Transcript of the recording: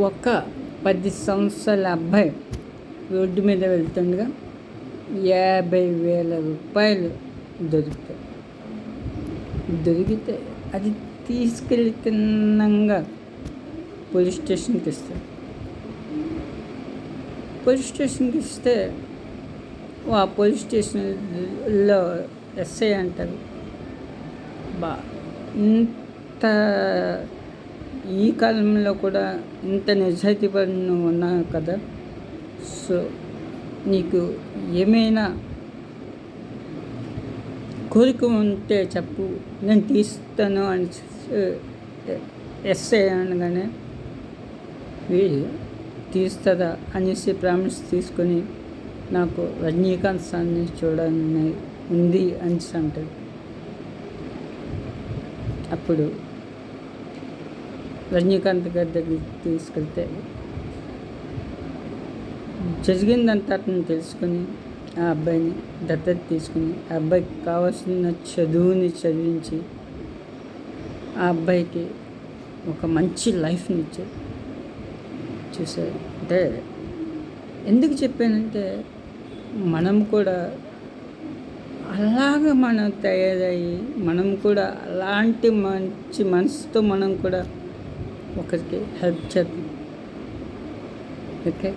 ఒక 10 సంవత్సరాల అబ్బాయి రోడ్డు మీద వెళ్తుండగా 50,000 రూపాయలు దొరికితే అది తీసుకెళ్ళి తిన్నంగా పోలీస్ స్టేషన్కి ఇస్తాడు. పోలీస్ స్టేషన్కి ఇస్తే ఆ పోలీస్ స్టేషన్లో ఎస్ఐ అంటారు, ఇంత ఈ కాలంలో కూడా ఇంత నిజాయితీపడి నువ్వు ఉన్నావు కదా, సో నీకు ఏమైనా కోరిక ఉంటే చెప్పు, నేను తీస్తాను అని ఎస్ఐ అనగానే వీడు తీస్తుందా అనేసి ప్రామిస్ తీసుకొని నాకు రజనీకాంత్ సార్ని చూడాలని ఉంది అని అంటాడు. అప్పుడు రజనీకాంత్ గారి దగ్గరికి తీసుకెళ్తే జరిగిందంతా అతను తెలుసుకొని ఆ అబ్బాయిని దత్తత తీసుకుని ఆ అబ్బాయికి కావాల్సిన చదువుని చదివించి ఆ అబ్బాయికి ఒక మంచి లైఫ్ని ఇచ్చారు. చూసారు అంటే ఎందుకు చెప్పానంటే, మనం కూడా అలాగ మనం తయారయ్యి మనం కూడా అలాంటి మంచి మనసుతో మనం కూడా ఒకరికి హెల్ప్ చేద్దాం. ఓకే.